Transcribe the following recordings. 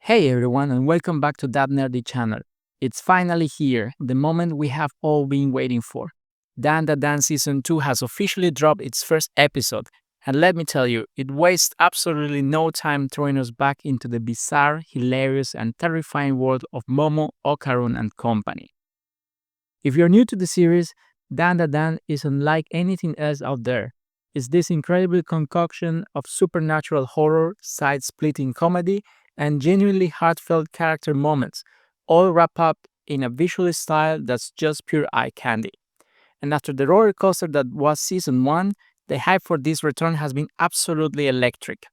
Hey everyone, and welcome back to That Nerdy channel. It's finally here, the moment we have all been waiting for. Dandadan Season 2 has officially dropped its first episode, and let me tell you, it wastes absolutely no time throwing us back into the bizarre, hilarious, and terrifying world of Momo, Okarun, and company. If you're new to the series, Dandadan is unlike anything else out there. It's this incredible concoction of supernatural horror, side-splitting comedy, and genuinely heartfelt character moments, all wrapped up in a visual style that's just pure eye candy. And after the roller coaster that was season 1, the hype for this return has been absolutely electric.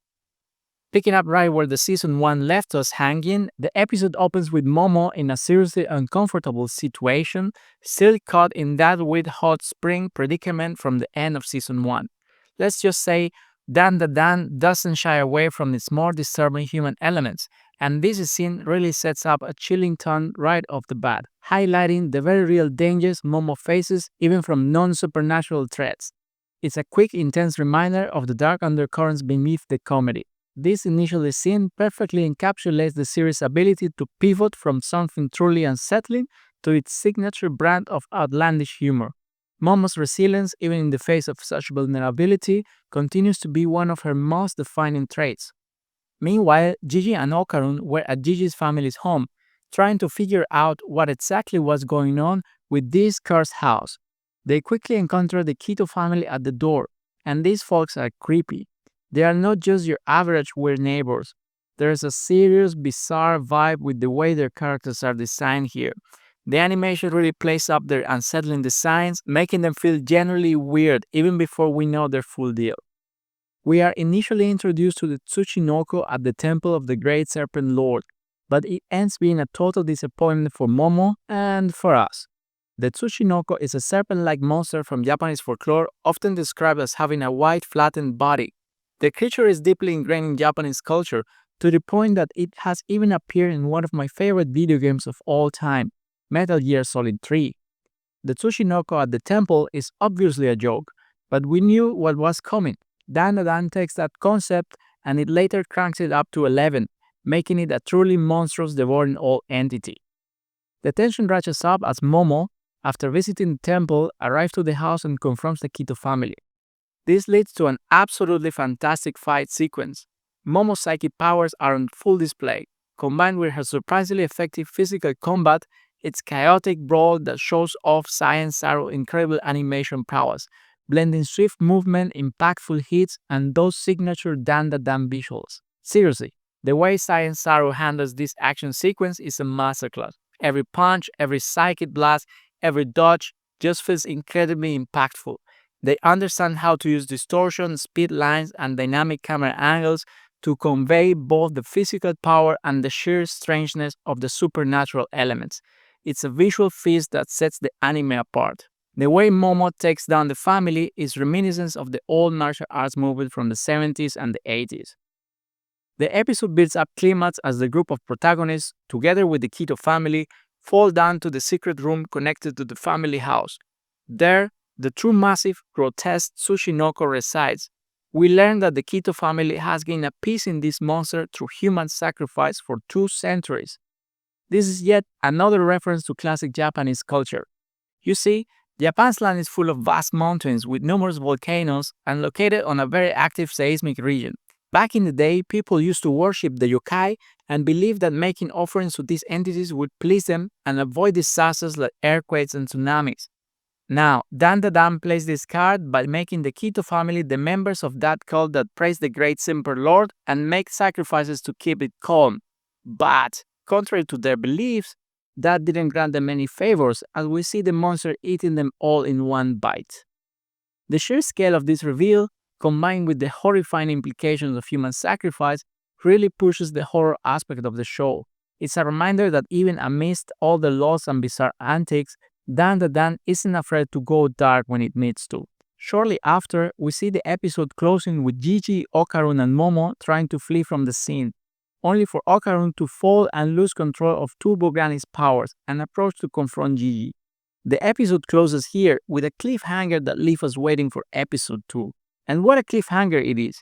Picking up right where the season 1 left us hanging, the episode opens with Momo in a seriously uncomfortable situation, still caught in that weird hot spring predicament from the end of season 1. Let's just say Dandadan doesn't shy away from its more disturbing human elements, and this scene really sets up a chilling tone right off the bat, highlighting the very real dangers Momo faces even from non-supernatural threats. It's a quick, intense reminder of the dark undercurrents beneath the comedy. This initial scene perfectly encapsulates the series' ability to pivot from something truly unsettling to its signature brand of outlandish humor. Momo's resilience, even in the face of such vulnerability, continues to be one of her most defining traits. Meanwhile, Jiji and Okarun were at Jiji's family's home, trying to figure out what exactly was going on with this cursed house. They quickly encounter the Kito family at the door, and these folks are creepy. They are not just your average weird neighbors. There's a serious, bizarre vibe with the way their characters are designed here. The animation really plays up their unsettling designs, making them feel genuinely weird even before we know their full deal. We are initially introduced to the Tsuchinoko at the Temple of the Great Serpent Lord, but it ends being a total disappointment for Momo and for us. The Tsuchinoko is a serpent-like monster from Japanese folklore, often described as having a white, flattened body. The creature is deeply ingrained in Japanese culture to the point that it has even appeared in one of my favorite video games of all time, Metal Gear Solid 3. The Tsuchinoko at the temple is obviously a joke, but we knew what was coming. Dandadan takes that concept and it later cranks it up to 11, making it a truly monstrous devouring all entity. The tension ratchets up as Momo, after visiting the temple, arrives to the house and confronts the Kito family. This leads to an absolutely fantastic fight sequence. Momo's psychic powers are on full display. Combined with her surprisingly effective physical combat, it's chaotic brawl that shows off Science Saru's incredible animation prowess, blending swift movement, impactful hits, and those signature Dandadan visuals. Seriously, the way Science Saru handles this action sequence is a masterclass. Every punch, every psychic blast, every dodge just feels incredibly impactful. They understand how to use distortion, speed lines, and dynamic camera angles to convey both the physical power and the sheer strangeness of the supernatural elements. It's a visual feast that sets the anime apart. The way Momo takes down the family is reminiscent of the old martial arts movie from the 70s and the 80s. The episode builds up climax as the group of protagonists, together with the Kito family, fall down to the secret room connected to the family house. There, the true massive, grotesque Tsuchinoko resides. We learn that the Kito family has gained a piece in this monster through human sacrifice for 2 centuries. This is yet another reference to classic Japanese culture. You see, Japan's land is full of vast mountains with numerous volcanoes and located on a very active seismic region. Back in the day, people used to worship the yokai and believed that making offerings to these entities would please them and avoid disasters like earthquakes and tsunamis. Now, Dandadan plays this card by making the Kito family the members of that cult that praise the Great Simper Lord and make sacrifices to keep it calm. But, contrary to their beliefs, that didn't grant them any favors, as we see the monster eating them all in one bite. The sheer scale of this reveal, combined with the horrifying implications of human sacrifice, really pushes the horror aspect of the show. It's a reminder that even amidst all the loss and bizarre antics, Dandadan isn't afraid to go dark when it needs to. Shortly after, we see the episode closing with Jiji, Okarun, and Momo trying to flee from the scene, only for Okarun to fall and lose control of Turbo Granny's powers and approach to confront Jiji. The episode closes here with a cliffhanger that leaves us waiting for episode 2. And what a cliffhanger it is!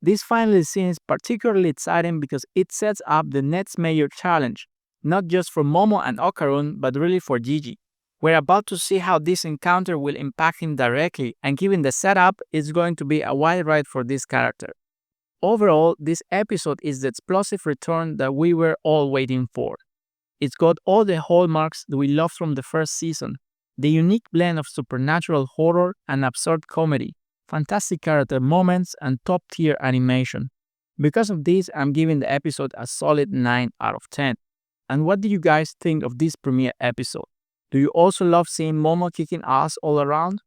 This final scene is particularly exciting because it sets up the next major challenge, not just for Momo and Okarun, but really for Jiji. We're about to see how this encounter will impact him directly, and given the setup, it's going to be a wild ride for this character. Overall, this episode is the explosive return that we were all waiting for. It's got all the hallmarks that we loved from the first season, the unique blend of supernatural horror and absurd comedy, fantastic character moments, and top-tier animation. Because of this, I'm giving the episode a solid 9 out of 10. And what do you guys think of this premiere episode? Do you also love seeing Momo kicking ass all around?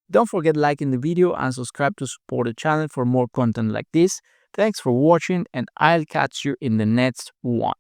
Don't forget liking the video and subscribe to support the channel for more content like this. Thanks for watching and I'll catch you in the next one.